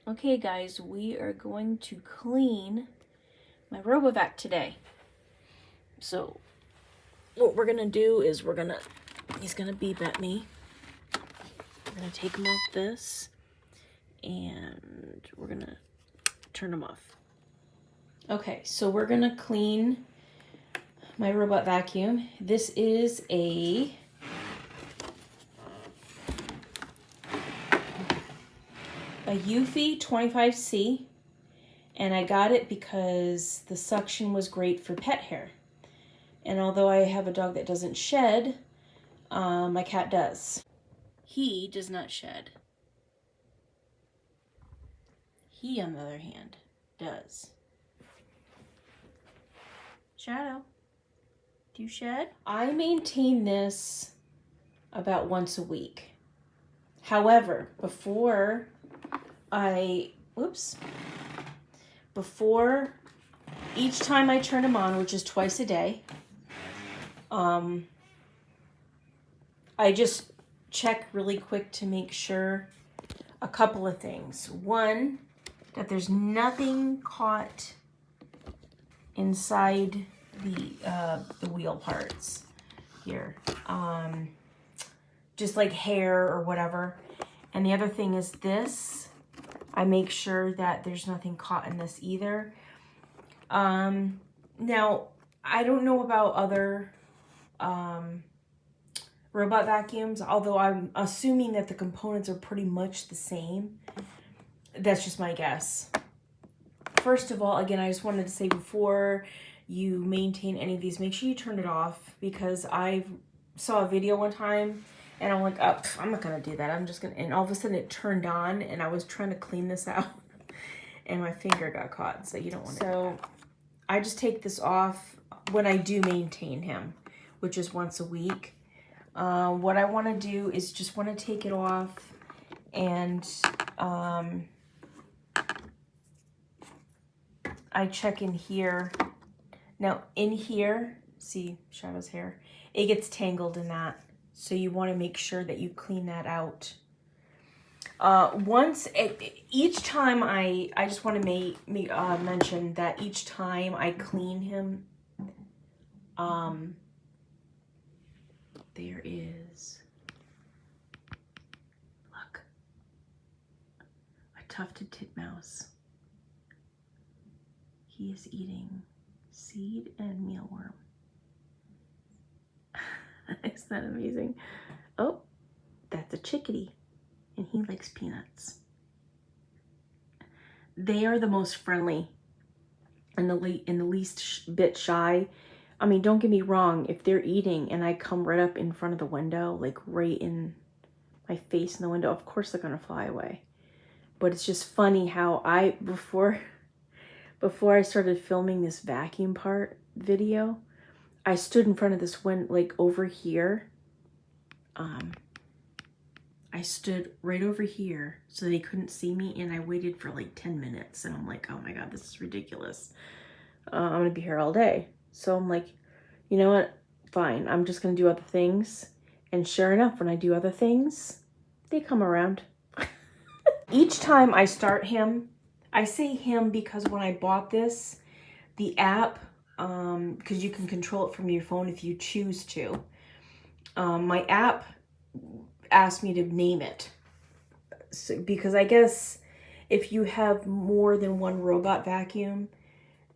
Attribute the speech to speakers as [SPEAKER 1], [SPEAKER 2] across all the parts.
[SPEAKER 1] Okay guys, we are going to clean my RoboVac today. So what we're gonna do is he's gonna beep at me. We're gonna take him off this and we're gonna turn him off. Okay, so we're gonna clean my robot vacuum. This is a Eufy 25C, and I got it because the suction was great for pet hair. And although I have a dog that doesn't shed, my cat does. He does not shed. He, on the other hand, does. Shadow, do you shed? I maintain this about once a week. However, before each time I turn him on, which is twice a day, I just check really quick to make sure a couple of things. One, that there's nothing caught inside the wheel parts here, just like hair or whatever. And the other thing is this, I make sure that there's nothing caught in this either. Now, I don't know about other robot vacuums, although I'm assuming that the components are pretty much the same. That's just my guess. First of all, again, I just wanted to say before you maintain any of these, make sure you turn it off, because I saw a video one time and I'm like, oh, I'm not gonna do that. I'm just gonna, and all of a sudden it turned on and I was trying to clean this out and my finger got caught, so you don't want to. So I just take this off when I do maintain him, which is once a week. What I want to do is just want to take it off and I check in here. Now in here, see Shadow's hair, it gets tangled in that. So you want to make sure that you clean that out. Each time I just want to mention that each time I clean him, there is, look, a tufted titmouse. He is eating seed and mealworm. Isn't that amazing? Oh, that's a chickadee, and he likes peanuts. They are the most friendly and the least bit shy. I mean, don't get me wrong, if they're eating and I come right up in front of the window, like right in my face in the window, of course they're gonna fly away. But it's just funny how before I started filming this vacuum part video, I stood in front of this window, like over here. I stood right over here so they couldn't see me, and I waited for like 10 minutes, and I'm like, oh my God, this is ridiculous. I'm gonna be here all day. So I'm like, you know what? Fine, I'm just gonna do other things. And sure enough, when I do other things, they come around. Each time I start him, I say him because when I bought this, the app, because you can control it from your phone if you choose to, my app asked me to name it. So, because I guess if you have more than one robot vacuum,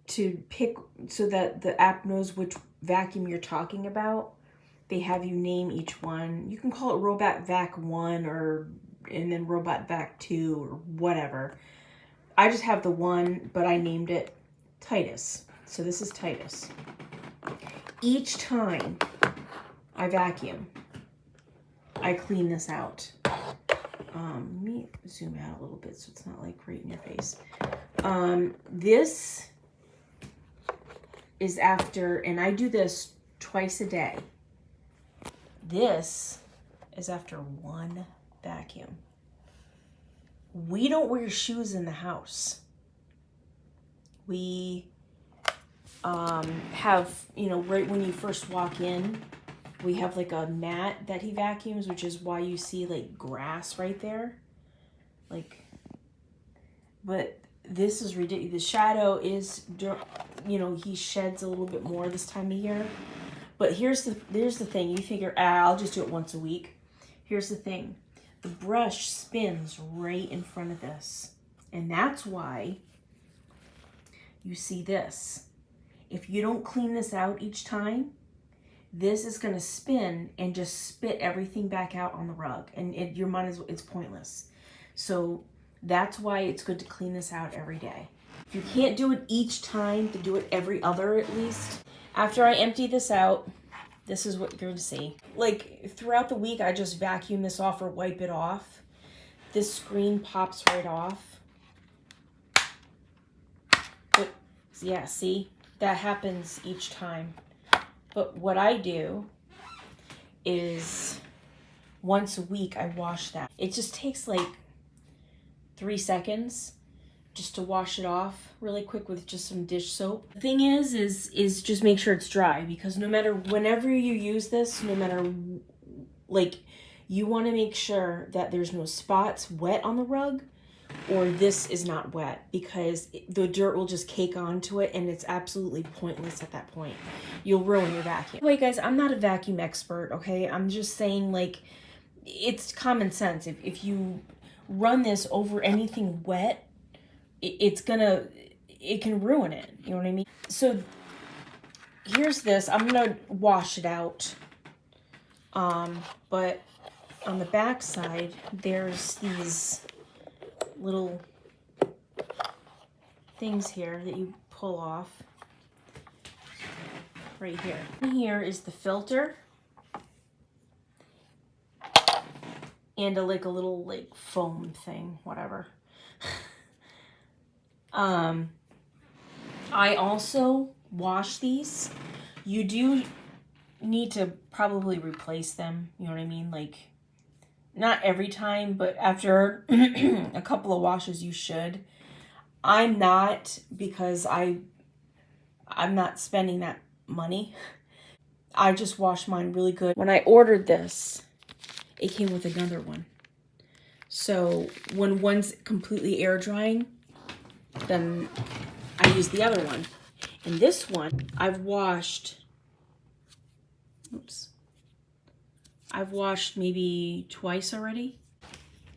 [SPEAKER 1] to pick so that the app knows which vacuum you're talking about, they have you name each one. You can call it Robot Vac 1 and then Robot Vac 2 or whatever. I just have the one, but I named it Titus. So this is Titus. Each time I vacuum, I clean this out. Let me zoom out a little bit so it's not like right in your face. This is after, and I do this twice a day. This is after one vacuum. We don't wear shoes in the house. We have, right when you first walk in, we have like a mat that he vacuums, which is why you see like grass right there. Like, but this is ridiculous. The shadow is, you know, he sheds a little bit more this time of year. But here's the thing. You figure, I'll just do it once a week. Here's the thing. The brush spins right in front of this. And that's why you see this. If you don't clean this out each time, this is going to spin and just spit everything back out on the rug. And your mind is, it's pointless. So that's why it's good to clean this out every day. If you can't do it each time, to do it every other at least. After I empty this out, this is what you're going to see. Like throughout the week, I just vacuum this off or wipe it off. This screen pops right off. But yeah, see, that happens each time. But what I do is once a week, I wash that. It just takes like 3 seconds just to wash it off really quick with just some dish soap. The thing is just make sure it's dry, because no matter, whenever you use this, no matter, like, you want to make sure that there's no spots wet on the rug, or this is not wet, because the dirt will just cake onto it and it's absolutely pointless at that point. You'll ruin your vacuum. Wait guys, I'm not a vacuum expert, okay? I'm just saying, like, it's common sense. If you run this over anything wet, it can ruin it. You know what I mean? So here's this. I'm gonna wash it out. But on the back side, there's these little things here that you pull off right here. And here is the filter. And like a little like foam thing, whatever. I also wash these. You do need to probably replace them, you know what I mean? Like, not every time, but after a couple of washes you should. I'm not, because I'm not spending that money. I just wash mine really good. When I ordered this, it came with another one. So when one's completely air drying, then I use the other one. And this one, I've washed maybe twice already.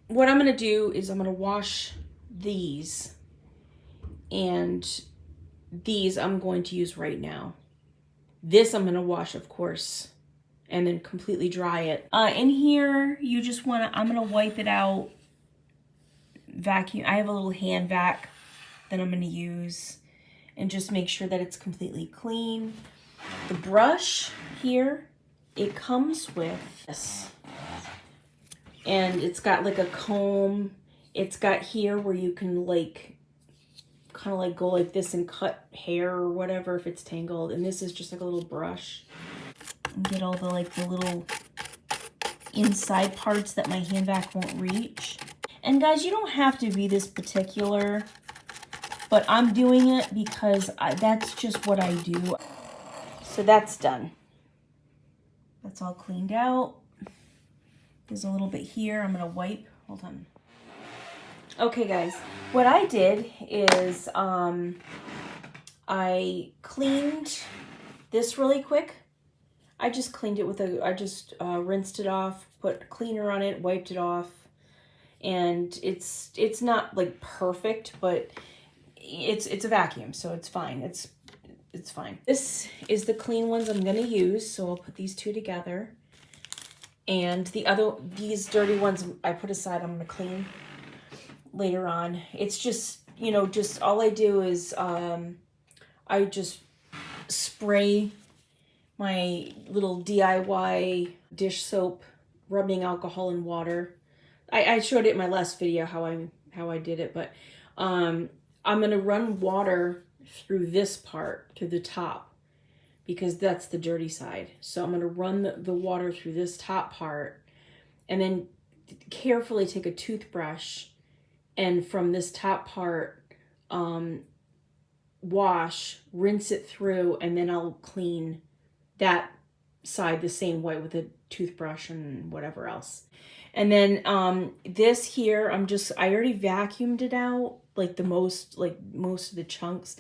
[SPEAKER 1] What I'm gonna do is I'm gonna wash these, and these I'm going to use right now. This I'm gonna wash, of course, and then completely dry it. In here, you just I'm gonna wipe it out, vacuum. I have a little hand vac that I'm gonna use, and just make sure that it's completely clean. The brush here, it comes with this, and it's got like a comb. It's got here where you can like kind of like go like this and cut hair or whatever if it's tangled. And this is just like a little brush. And get all the like the little inside parts that my hand vac won't reach. And guys, you don't have to be this particular, but I'm doing it because that's just what I do. So that's done. That's all cleaned out. There's a little bit here. I'm gonna wipe. Hold on. Okay, guys. What I did is I cleaned this really quick. I just cleaned it with I just rinsed it off, put cleaner on it, wiped it off, and it's not like perfect, but it's a vacuum, so it's fine. It's fine. This is the clean ones I'm gonna use, so I'll put these two together. And these dirty ones I put aside, I'm gonna clean later on. It's just, you know, just all I do is I just spray my little DIY dish soap, rubbing alcohol and water. I showed it in my last video how I did it, but I'm gonna run water through this part, through the top, because that's the dirty side. So I'm gonna run the water through this top part, and then carefully take a toothbrush, and from this top part, wash, rinse it through, and then I'll clean that side the same way with a toothbrush and whatever else. And then this here, I already vacuumed it out, like most of the chunks.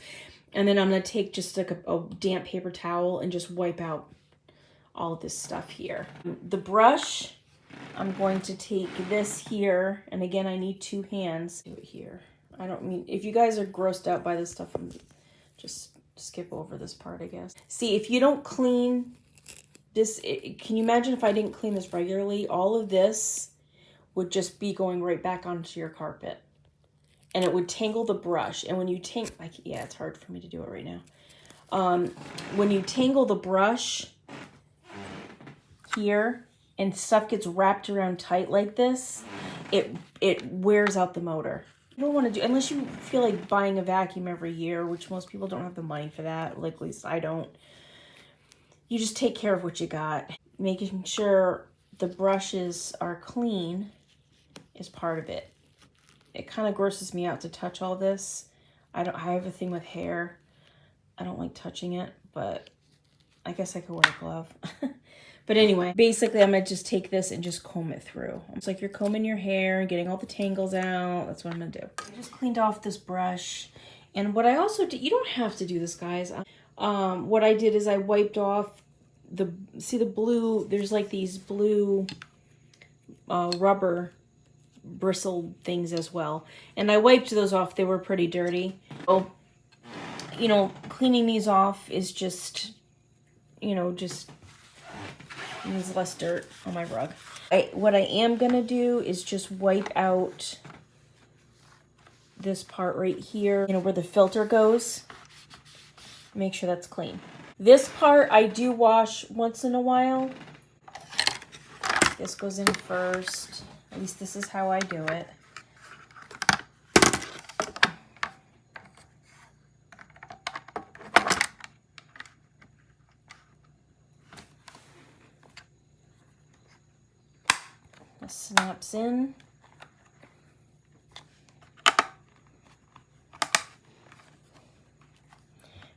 [SPEAKER 1] And then I'm gonna take just like a damp paper towel and just wipe out all of this stuff here. The brush, I'm going to take this here, and again, I need 2 hands. Do it here. I don't mean, if you guys are grossed out by this stuff, just skip over this part, I guess. See, if you don't clean this, can you imagine if I didn't clean this regularly? All of this would just be going right back onto your carpet. And it would tangle the brush. And when you yeah, it's hard for me to do it right now. When you tangle the brush here and stuff gets wrapped around tight like this, it wears out the motor. You don't want to do, unless you feel like buying a vacuum every year, which most people don't have the money for that. Like, at least I don't. You just take care of what you got. Making sure the brushes are clean is part of it. It kind of grosses me out to touch all this. I have a thing with hair. I don't like touching it, but I guess I could wear a glove. But anyway, basically I'm gonna just take this and just comb it through. It's like you're combing your hair and getting all the tangles out. That's what I'm gonna do. I just cleaned off this brush. And what I also did, you don't have to do this, guys. What I did is I wiped off the blue, there's like these blue rubber bristle things as well. And I wiped those off. They were pretty dirty. So, you know, cleaning these off is just, you know, just means less dirt on my rug. What I am gonna do is just wipe out this part right here, you know, where the filter goes. Make sure that's clean. This part I do wash once in a while. This goes in first. At least this is how I do it. This snaps in.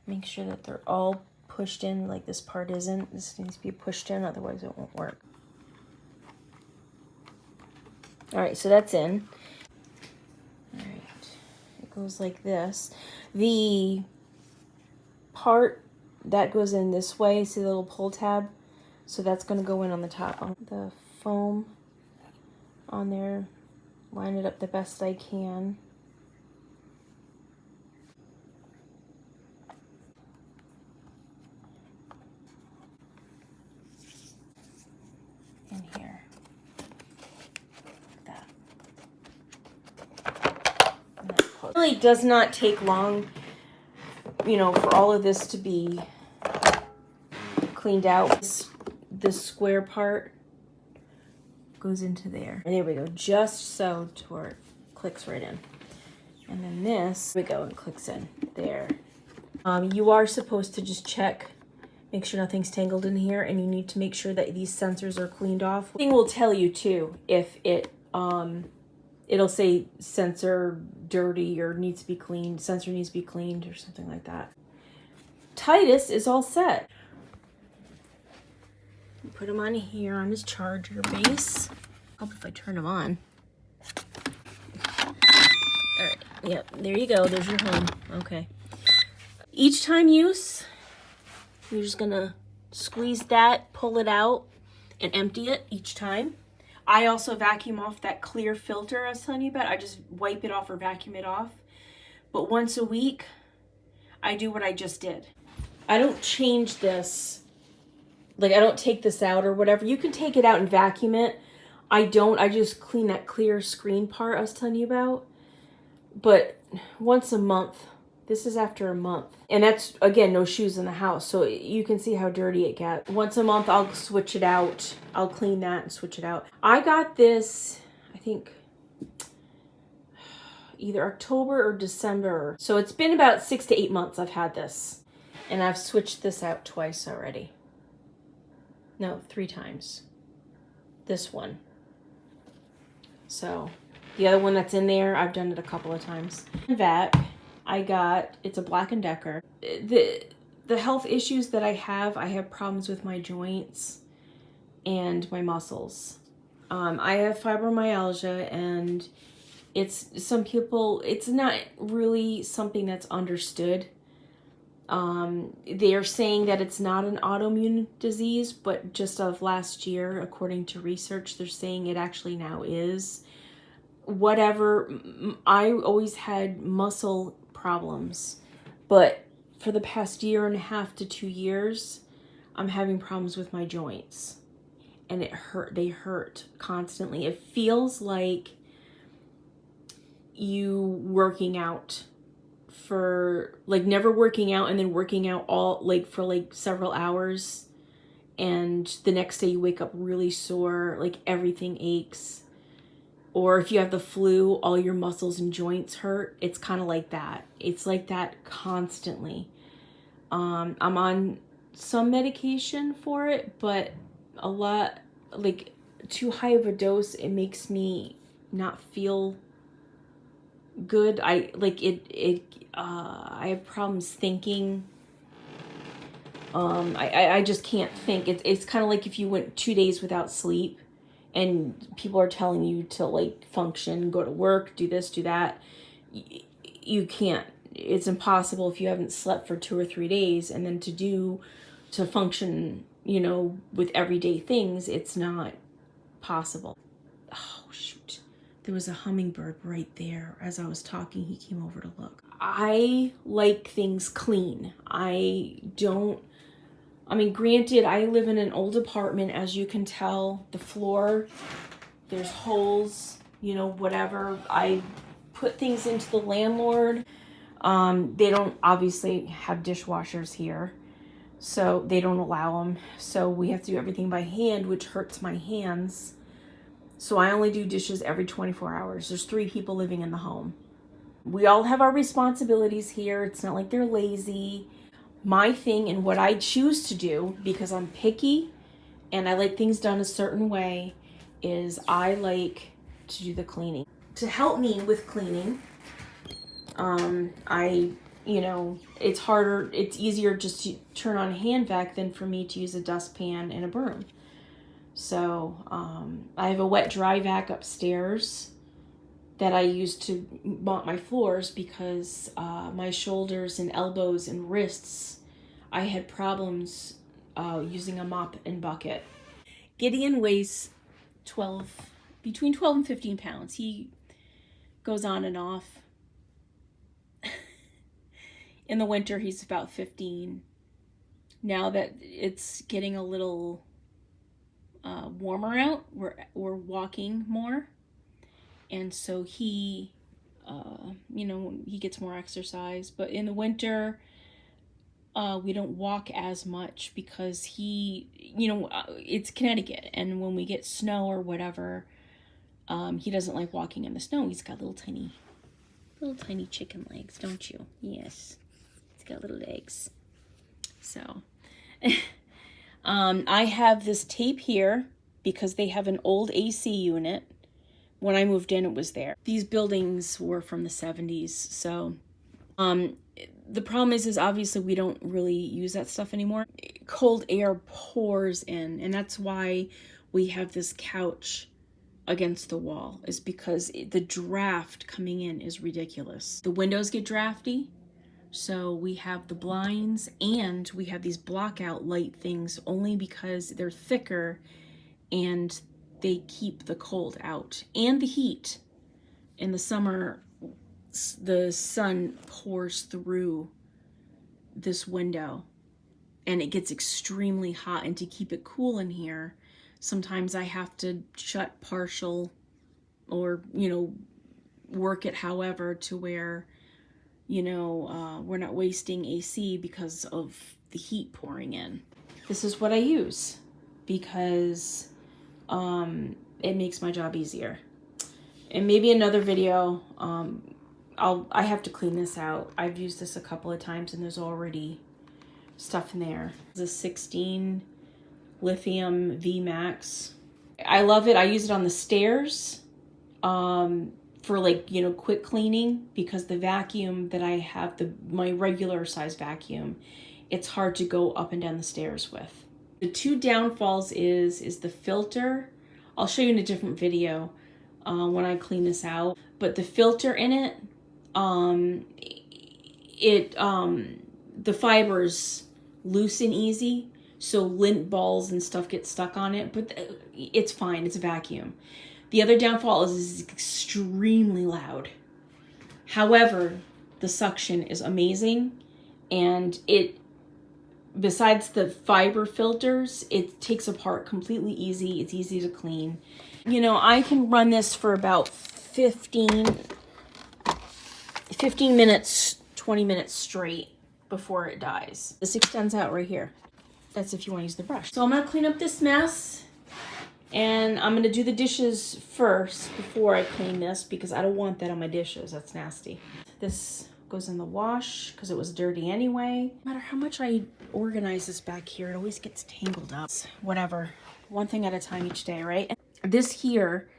[SPEAKER 1] Make sure that they're all pushed in, like this part isn't. This needs to be pushed in, otherwise it won't work. All right, so that's in. All right, it goes like this. The part that goes in this way, see the little pull tab? So that's gonna go in on the top. On the foam on there, line it up the best I can. In here. It really does not take long, you know, for all of this to be cleaned out. This square part goes into there. And there we go, just so to where it clicks right in. And then this, we go, and clicks in there. You are supposed to just check, make sure nothing's tangled in here, and you need to make sure that these sensors are cleaned off. The thing will tell you too if it it'll say sensor dirty or needs to be cleaned, sensor needs to be cleaned or something like that. Titus is all set. Put him on here on his charger base. I'll hope if I turn him on. All right, yep, there you go, there's your home, okay. Each time use, you're just gonna squeeze that, pull it out, and empty it each time. I also vacuum off that clear filter I was telling you about. I just wipe it off or vacuum it off. But once a week, I do what I just did. I don't change this. Like, I don't take this out or whatever. You can take it out and vacuum it. I don't. I just clean that clear screen part I was telling you about. But once a month. This is after a month. And that's, again, no shoes in the house. So you can see how dirty it gets. Once a month, I'll switch it out. I'll clean that and switch it out. I got this, I think, either October or December. So it's been about 6 to 8 months I've had this. And I've switched this out twice already. No, 3 times. This one. So the other one that's in there, I've done it a couple of times. Vac. I got, it's a Black & Decker. The health issues that I have problems with my joints and my muscles. I have fibromyalgia, and some people, it's not really something that's understood. They are saying that it's not an autoimmune disease, but just of last year, according to research, they're saying it actually now is. Whatever, I always had muscle problems, but for the past year and a half to 2 years, I'm having problems with my joints, and they hurt constantly. It feels like you working out for like never working out and then working out all like for like several hours, and the next day you wake up really sore, like everything aches. Or if you have the flu, all your muscles and joints hurt. It's kind of like that. It's like that constantly. I'm on some medication for it, but a lot, like too high of a dose, it makes me not feel good. I have problems thinking. I just can't think. It's kind of like if you went 2 days without sleep, and people are telling you to like function, go to work, do this, do that. You can't. It's impossible if you haven't slept for 2 or 3 days, and then to function, with everyday things, it's not possible. Oh, shoot. There was a hummingbird right there. As I was talking, he came over to look. I like things clean. Granted, I live in an old apartment, as you can tell. The floor, there's holes, whatever. I put things into the landlord. They don't obviously have dishwashers here, so they don't allow them. So we have to do everything by hand, which hurts my hands. So I only do dishes every 24 hours. There's 3 people living in the home. We all have our responsibilities here. It's not like they're lazy. My thing and what I choose to do, because I'm picky and I like things done a certain way, is I like to do the cleaning. To help me with cleaning, it's easier just to turn on a hand vac than for me to use a dustpan and a broom. So I have a wet dry vac upstairs that I use to mop my floors, because my shoulders and elbows and wrists, I had problems using a mop and bucket. Gideon weighs between 12 and 15 pounds. He goes on and off. In the winter, he's about 15. Now that it's getting a little warmer out, we're walking more. And so he gets more exercise. But in the winter, we don't walk as much because it's Connecticut. And when we get snow or whatever, he doesn't like walking in the snow. He's got little tiny chicken legs, don't you? Yes. He's got little legs. So, I have this tape here because they have an old AC unit. When I moved in, it was there. These buildings were from the 70s. So the problem is obviously we don't really use that stuff anymore. Cold air pours in, and that's why we have this couch against the wall, is because the draft coming in is ridiculous. The windows get drafty, so we have the blinds, and we have these blockout light things only because they're thicker and they keep the cold out and the heat. In the summer, the sun pours through this window and it gets extremely hot, and to keep it cool in here, sometimes I have to shut partial or, work it however to where, we're not wasting AC because of the heat pouring in. This is what I use because it makes my job easier. And maybe another video, I have to clean this out. I've used this a couple of times and there's already stuff in there. It's a 16 lithium VMAX. I love it. I use it on the stairs for quick cleaning, because the vacuum that I have, my regular size vacuum, it's hard to go up and down the stairs with. The 2 downfalls is the filter. I'll show you in a different video when I clean this out. But the filter in it, the fibers loosen easy, so lint balls and stuff get stuck on it, but it's fine, it's a vacuum. The other downfall is it's extremely loud. However, the suction is amazing, and besides the fiber filters, it takes apart completely easy. It's easy to clean. You know, I can run this for about 15 minutes, 20 minutes straight before it dies. This extends out right here. That's if you want to use the brush. So I'm going to clean up this mess, and I'm going to do the dishes first before I clean this because I don't want that on my dishes. That's nasty. This goes in the wash because it was dirty anyway. No matter how much I organize this back here, it always gets tangled up. Whatever. One thing at a time each day, right? This here,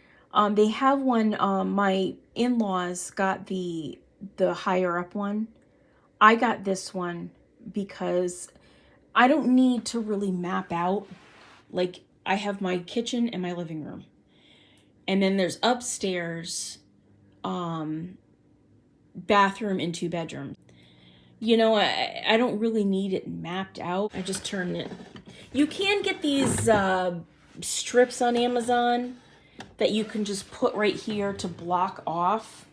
[SPEAKER 1] they have one, my in-laws got the higher up one. I got this one because I don't need to really map out. Like, I have my kitchen and my living room. And then there's upstairs, bathroom and 2 bedrooms. You know, I don't really need it mapped out. I just turn it. You can get these strips on Amazon that you can just put right here to block off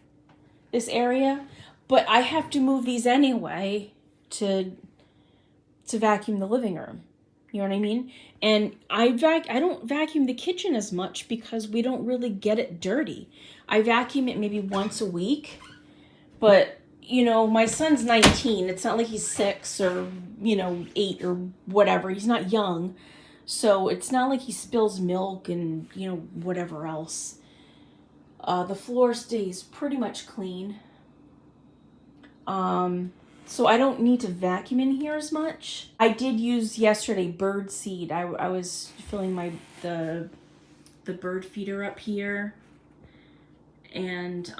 [SPEAKER 1] this area. But I have to move these anyway to vacuum the living room. You know what I mean? And I don't vacuum the kitchen as much because we don't really get it dirty. I vacuum it maybe once a week. But, you know, my son's 19. It's not like he's 6 or, 8 or whatever. He's not young. So it's not like he spills milk and, whatever else. The floor stays pretty much clean. So I don't need to vacuum in here as much. I did use yesterday bird seed. I was filling the bird feeder up here. And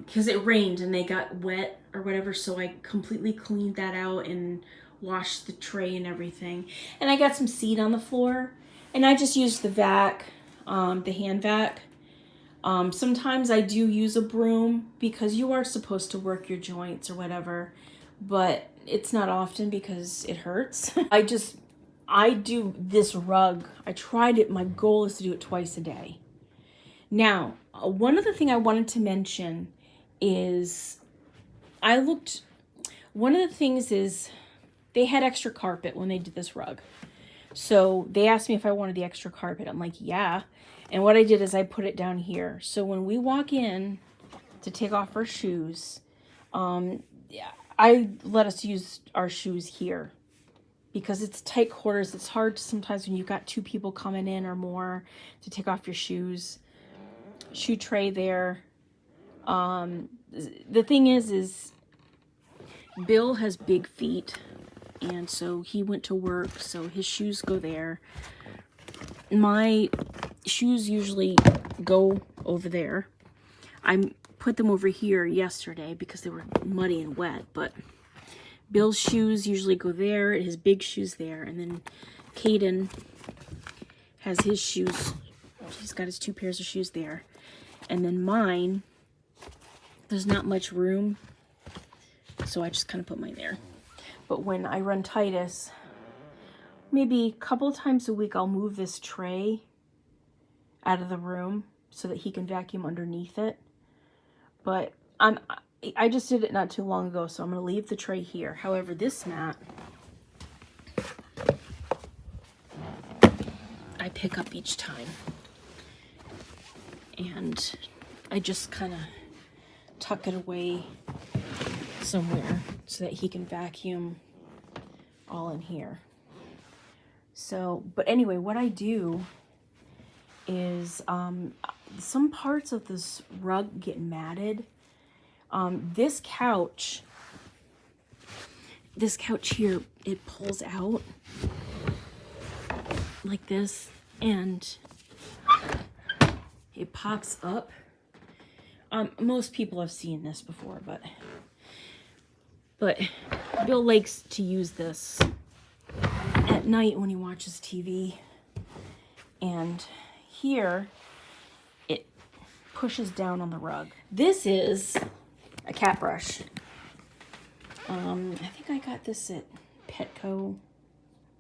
[SPEAKER 1] because it rained and they got wet or whatever, so I completely cleaned that out and washed the tray and everything. And I got some seed on the floor, and I just used the vac, the hand vac. Sometimes I do use a broom because you are supposed to work your joints or whatever, but it's not often because it hurts. I do this rug. I tried it. My goal is to do it twice a day. Now, one other thing I wanted to mention is one of the things is they had extra carpet when they did this rug. So they asked me if I wanted the extra carpet. I'm like, yeah. And what I did is I put it down here. So when we walk in to take off our shoes, I let us use our shoes here because it's tight quarters. It's hard sometimes when you've got 2 people coming in or more to take off your shoes. Shoe tray there. The thing is Bill has big feet, and so he went to work, so his shoes go there. My shoes usually go over there. I put them over here yesterday because they were muddy and wet, but Bill's shoes usually go there, his big shoes there, and then Caden has his shoes. He's got his 2 pairs of shoes there. And then mine, there's not much room, so I just kind of put mine there. But when I run Titus, maybe a couple of times a week, I'll move this tray out of the room so that he can vacuum underneath it. But I just did it not too long ago, so I'm going to leave the tray here. However, this mat, I pick up each time. And I just kind of tuck it away somewhere so that he can vacuum all in here. So, but anyway, what I do is some parts of this rug get matted. This couch here, it pulls out like this, and it pops up. Most people have seen this before, but Bill likes to use this at night when he watches TV. And here, pushes down on the rug. This is a cat brush. I think I got this at Petco,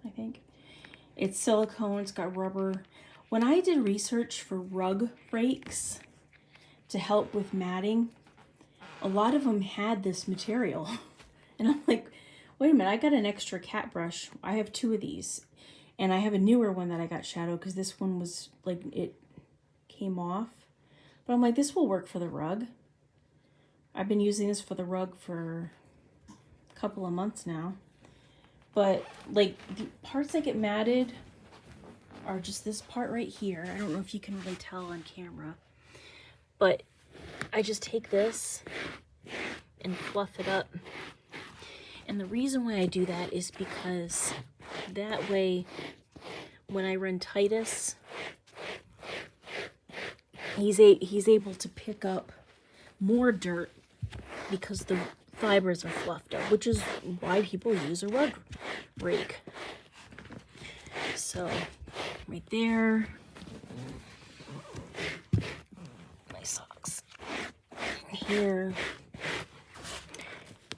[SPEAKER 1] I think. It's silicone, it's got rubber. When I did research for rug rakes to help with matting, a lot of them had this material. And I'm like, wait a minute, I got an extra cat brush. I have 2 of these. And I have a newer one that I got shadowed because this one was like, it came off. But I'm like, this will work for the rug. I've been using this for the rug for a couple of months now. But like the parts that get matted are just this part right here. I don't know if you can really tell on camera. But I just take this and fluff it up. And the reason why I do that is because that way, when I run Titus, he's able to pick up more dirt because the fibers are fluffed up, which is why people use a rug rake. So, right there, my socks here,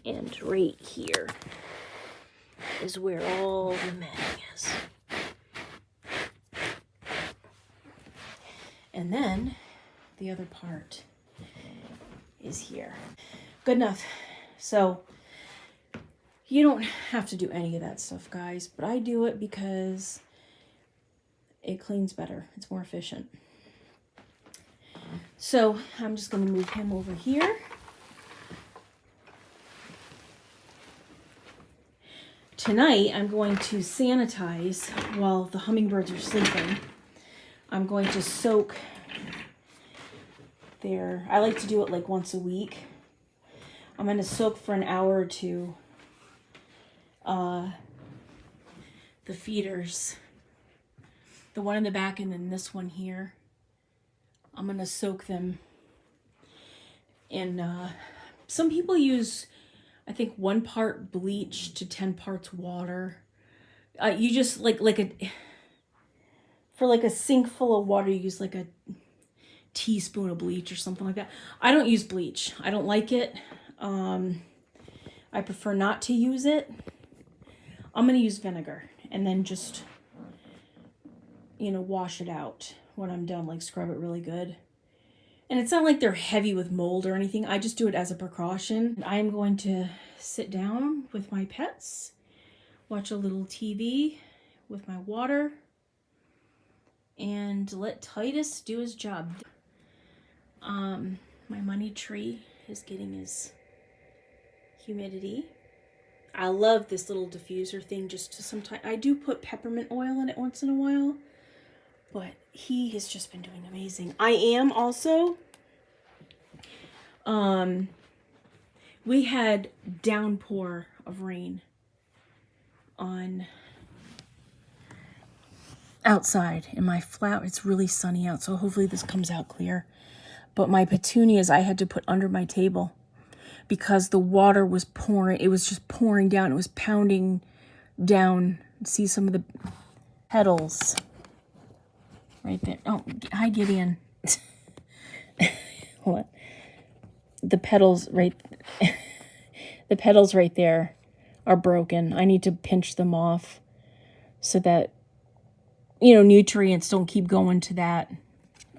[SPEAKER 1] and right here is where all the matting is. And then the other part is here. Good enough. So you don't have to do any of that stuff, guys, but I do it because it cleans better. It's more efficient. So I'm just going to move him over here. Tonight, I'm going to sanitize while the hummingbirds are sleeping. I'm going to soak their, I like to do it like once a week. I'm going to soak for an hour or 2 the feeders. The one in the back and then this one here. I'm going to soak them in, some people use, I think, 1 part bleach to 10 parts water. You just for like a sink full of water, you use like a teaspoon of bleach or something like that. I don't use bleach. I don't like it. I prefer not to use it. I'm going to use vinegar and then just, wash it out when I'm done, like scrub it really good. And it's not like they're heavy with mold or anything. I just do it as a precaution. I'm going to sit down with my pets, watch a little TV with my water, and let Titus do his job. My money tree is getting his humidity. I love this little diffuser thing just to sometimes, I do put peppermint oil in it once in a while, but he has just been doing amazing. I am also, we had downpour of rain on outside in my flat. It's really sunny out, so hopefully this comes out clear. But my petunias I had to put under my table because the water was pouring. It was just pouring down. It was pounding down. See some of the petals right there. Oh, hi, Gideon. What? The petals right there are broken. I need to pinch them off so that, nutrients don't keep going to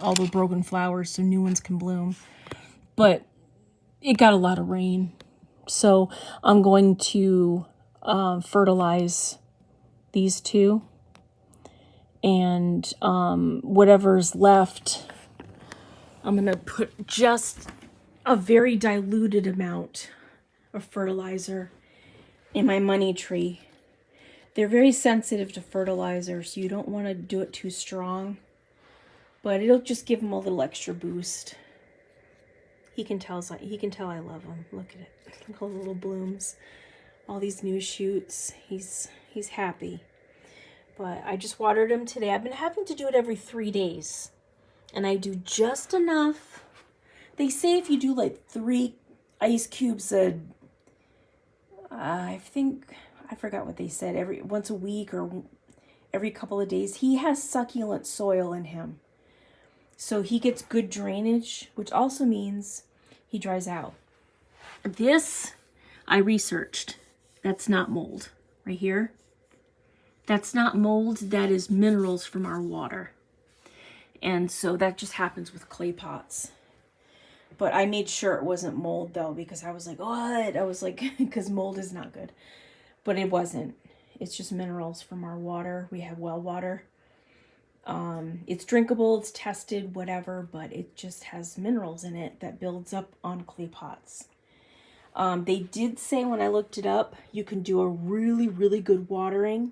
[SPEAKER 1] all the broken flowers so new ones can bloom. But it got a lot of rain. So I'm going to fertilize these 2. And whatever's left, I'm going to put just a very diluted amount of fertilizer in my money tree. They're very sensitive to fertilizer, so you don't want to do it too strong. But it'll just give them a little extra boost. He can tell I love him. Look at it. Look at all the little blooms. All these new shoots. He's happy. But I just watered him today. I've been having to do it every 3 days. And I do just enough. They say if you do like 3 ice cubes I forgot what they said, once a week or every couple of days. He has succulent soil in him. So he gets good drainage, which also means he dries out. This I researched. That's not mold. Right here. That's not mold. That is minerals from our water. And so that just happens with clay pots. But I made sure it wasn't mold though, because I was like, what? I was like, because mold is not good. But it wasn't. It's just minerals from our water. We have well water. It's drinkable, it's tested, whatever, but it just has minerals in it that builds up on clay pots. They did say when I looked it up, you can do a really, really good watering.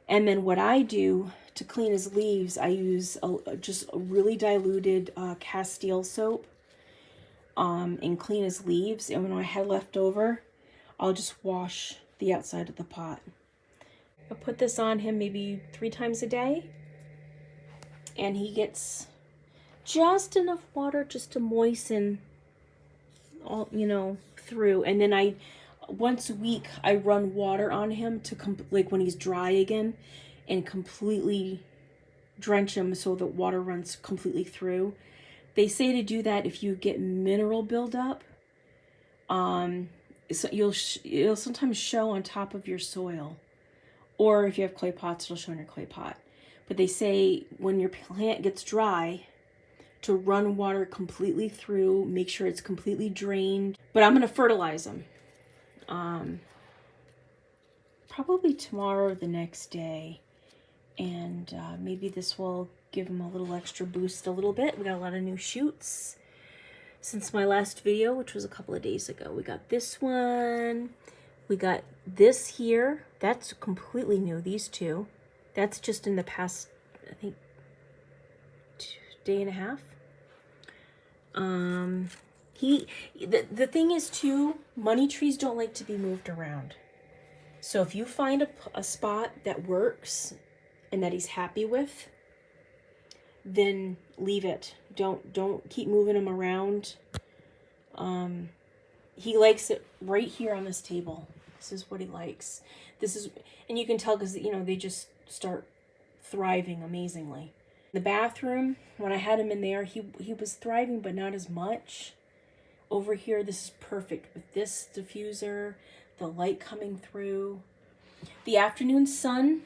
[SPEAKER 1] And then what I do to clean his leaves, I use just a really diluted Castile soap and clean his leaves. And when I had left over, I'll just wash the outside of the pot. I put this on him maybe 3 times a day. And he gets just enough water just to moisten all, through. And then once a week, I run water on him to like when he's dry again, and completely drench him so the water runs completely through. They say to do that if you get mineral buildup. So it'll sometimes show on top of your soil, or if you have clay pots, it'll show on your clay pot. But they say when your plant gets dry, to run water completely through, make sure it's completely drained. But I'm going to fertilize them. Probably tomorrow or the next day. And maybe this will give them a little extra boost a little bit. We got a lot of new shoots since my last video, which was a couple of days ago. We got this one. We got this here. That's completely new, these two. That's just in the past, I think, day and a half. The thing is too, money trees don't like to be moved around. So if you find a spot that works and that he's happy with, then leave it. Don't keep moving him around. He likes it right here on this table. This is what he likes. And you can tell because, they just start thriving amazingly. The bathroom, when I had him in there, he was thriving, but not as much. Over here, this is perfect with this diffuser, the light coming through. The afternoon sun,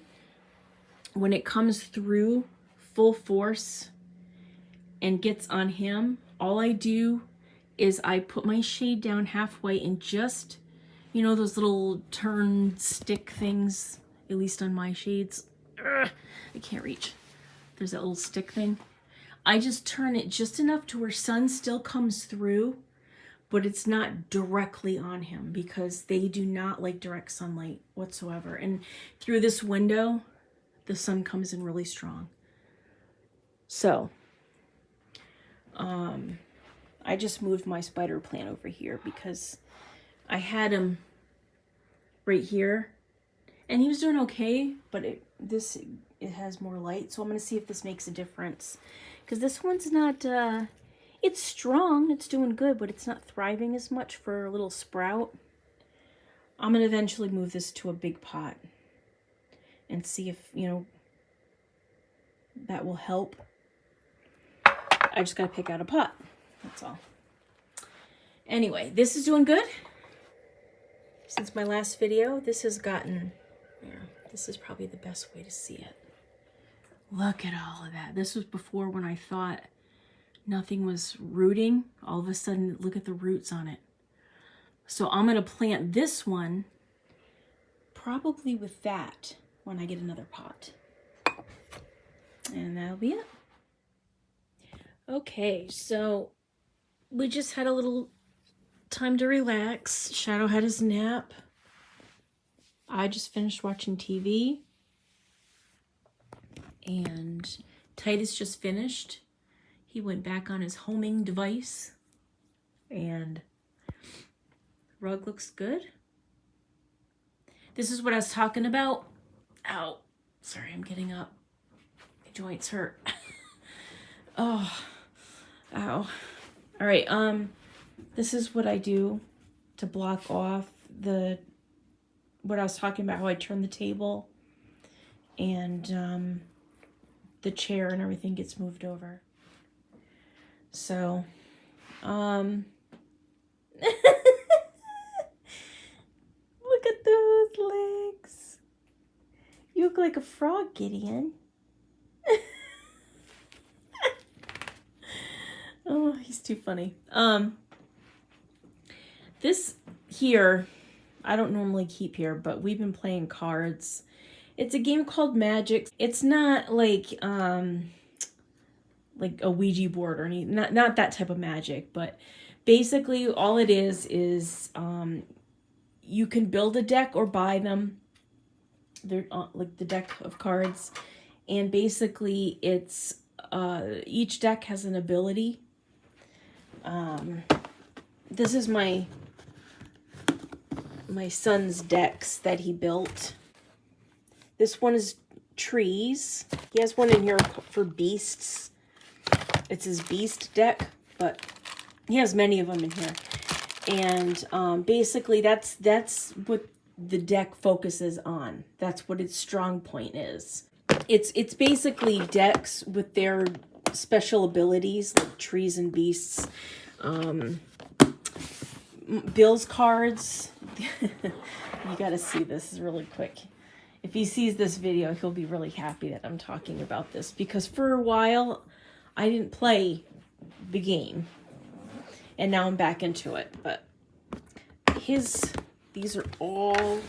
[SPEAKER 1] when it comes through full force and gets on him, all I do is I put my shade down halfway and just, those little turn stick things, at least on my shades. Ugh, I can't reach. There's that little stick thing. I just turn it just enough to where sun still comes through, but it's not directly on him because they do not like direct sunlight whatsoever. And through this window, the sun comes in really strong. So, I just moved my spider plant over here because I had him right here and he was doing okay, but it has more light. So I'm going to see if this makes a difference because this one's not, it's strong, it's doing good, but it's not thriving as much for a little sprout. I'm going to eventually move this to a big pot and see if, that will help. I just got to pick out a pot. That's all. Anyway, this is doing good. Since my last video, this has gotten, this is probably the best way to see it. Look at all of that. This was before when I thought nothing was rooting. All of a sudden, look at the roots on it. So I'm going to plant this one probably with that when I get another pot. And that'll be it. Okay, so we just had a little time to relax. Shadow had his nap. I just finished watching TV. And Titus just finished. He went back on his homing device. And rug looks good. This is what I was talking about. Ow. Sorry, I'm getting up. My joints hurt. Oh. Ow. All right. This is what I do to block off what I was talking about, how I turn the table and the chair and everything gets moved over. So, look at those legs. You look like a frog, Gideon. Oh, he's too funny. This here, I don't normally keep here, but we've been playing cards. It's a game called Magic. It's not like a Ouija board or anything. Not that type of magic, but basically all it is you can build a deck or buy them. They're like the deck of cards, and basically it's each deck has an ability. This is my son's decks that he built. This one is trees. He has one in here for beasts. It's his beast deck, but he has many of them in here. And basically that's what the deck focuses on. That's what its strong point is. It's basically decks with their special abilities, like trees and beasts. Bill's cards. You gotta see this really quick. If he sees this video, he'll be really happy that I'm talking about this, because for a while I didn't play the game and now I'm back into it. But these are all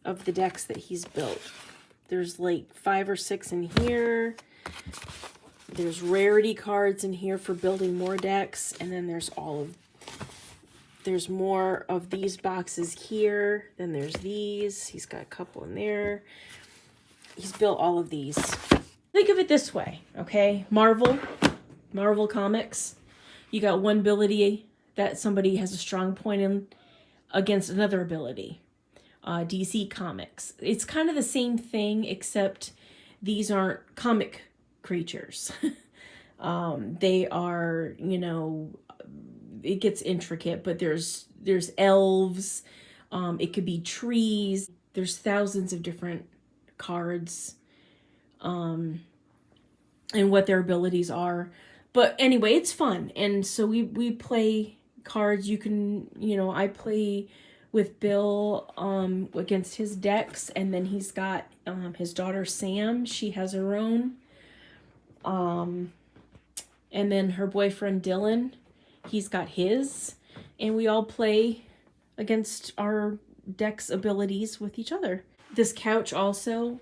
[SPEAKER 1] of the decks that he's built. There's like 5 or 6 in here. There's rarity cards in here for building more decks, and then there's more of these boxes here. Then there's these. He's got a couple in there. He's built all of these. Think of it this way, okay? Marvel Comics. You got one ability that somebody has a strong point in against another ability. DC Comics. It's kind of the same thing, except these aren't comic creatures. They are, it gets intricate, but there's elves. It could be trees. There's thousands of different cards, and what their abilities are. But anyway, it's fun. And so we play cards. You can, I play with Bill against his decks, and then he's got his daughter Sam. She has her own. And then her boyfriend Dylan, he's got his, and we all play against our decks' abilities with each other. This couch also,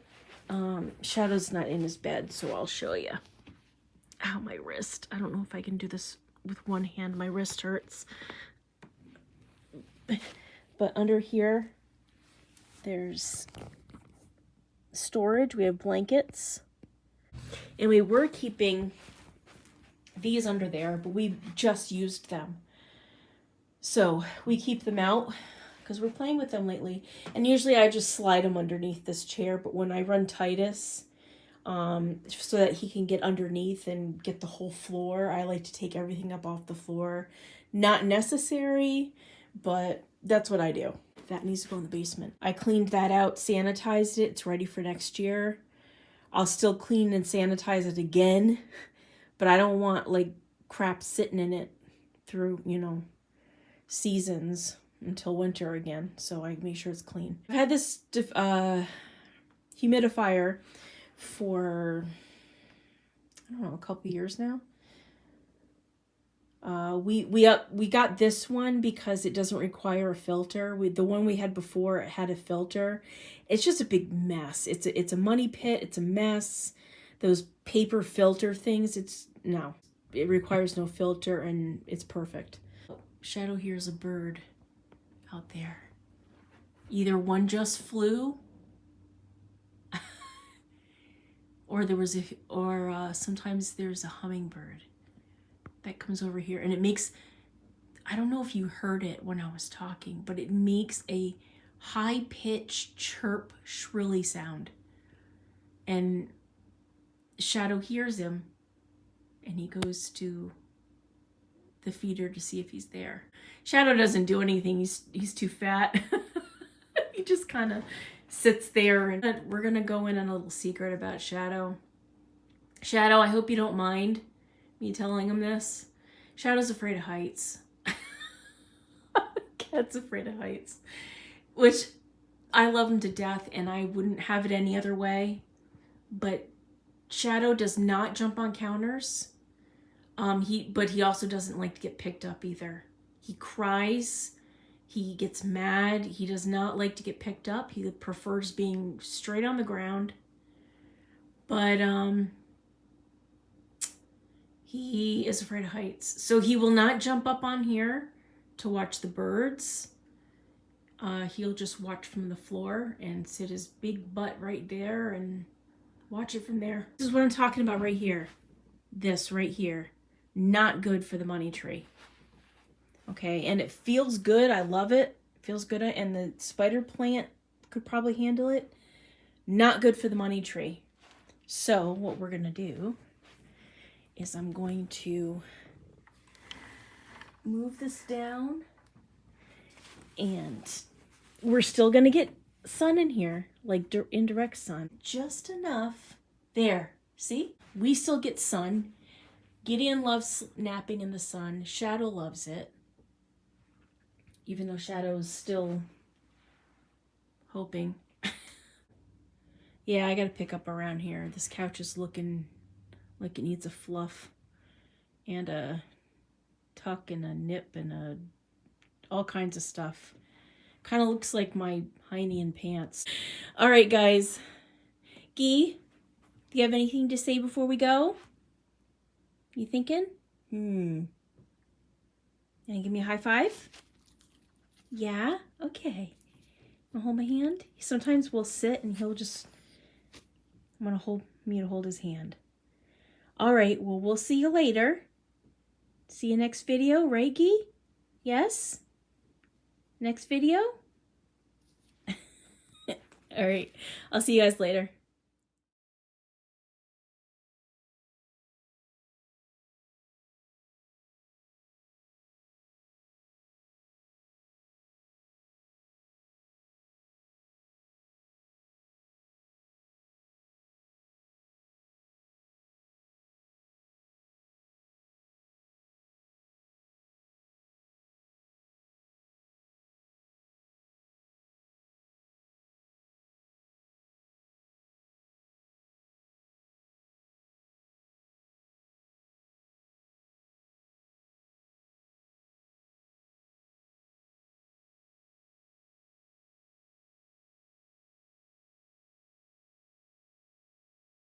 [SPEAKER 1] Shadow's not in his bed, so I'll show you. Ow, my wrist. I don't know if I can do this with one hand. My wrist hurts. But under here, there's storage. We have blankets. And we were keeping these under there, but we just used them. So we keep them out because we're playing with them lately. And usually I just slide them underneath this chair, but when I run Titus, so that he can get underneath and get the whole floor, I like to take everything up off the floor. Not necessary, but that's what I do. That needs to go in the basement. I cleaned that out, sanitized it. It's ready for next year. I'll still clean and sanitize it again, but I don't want like crap sitting in it through, seasons until winter again. So I make sure it's clean. I've had this humidifier for, I don't know, a couple years now. We got this one because it doesn't require a filter. The one we had before, it had a filter. It's just a big mess. It's a money pit. It's a mess. Those paper filter things. It requires no filter, and it's perfect. Shadow hears a bird out there. Either one just flew, or sometimes there's a hummingbird that comes over here, and it makes, I don't know if you heard it when I was talking, but it makes a high-pitched chirp, shrilly sound. And Shadow hears him, and he goes to the feeder to see if he's there. Shadow doesn't do anything. He's too fat. He just kind of sits there, and we're gonna go in on a little secret about Shadow. Shadow, I hope you don't mind me telling him this, Shadow's afraid of heights. Cat's afraid of heights. Which, I love him to death and I wouldn't have it any other way. But Shadow does not jump on counters. But he also doesn't like to get picked up either. He cries. He gets mad. He does not like to get picked up. He prefers being straight on the ground. But he is afraid of heights. So he will not jump up on here to watch the birds. He'll just watch from the floor and sit his big butt right there and watch it from there. This is what I'm talking about right here. This right here. Not good for the money tree. Okay, and it feels good. I love it. Feels good, and the spider plant could probably handle it. Not good for the money tree. So what we're going to do is I'm going to move this down, and we're still going to get sun in here, like indirect sun. Just enough. There. See? We still get sun. Gideon loves napping in the sun. Shadow loves it. Even though Shadow's still hoping. Yeah, I gotta pick up around here. This couch is looking like it needs a fluff and a tuck and a nip and all kinds of stuff. Kind of looks like my hiney and pants. All right, guys. Gee, do you have anything to say before we go? You thinking? Gonna give me a high five? Yeah? Okay. Wanna hold my hand? Sometimes we'll sit and he'll just want me to hold his hand. All right, well, we'll see you later. See you next video, right, Gee? Yes? Next video? All right, I'll see you guys later.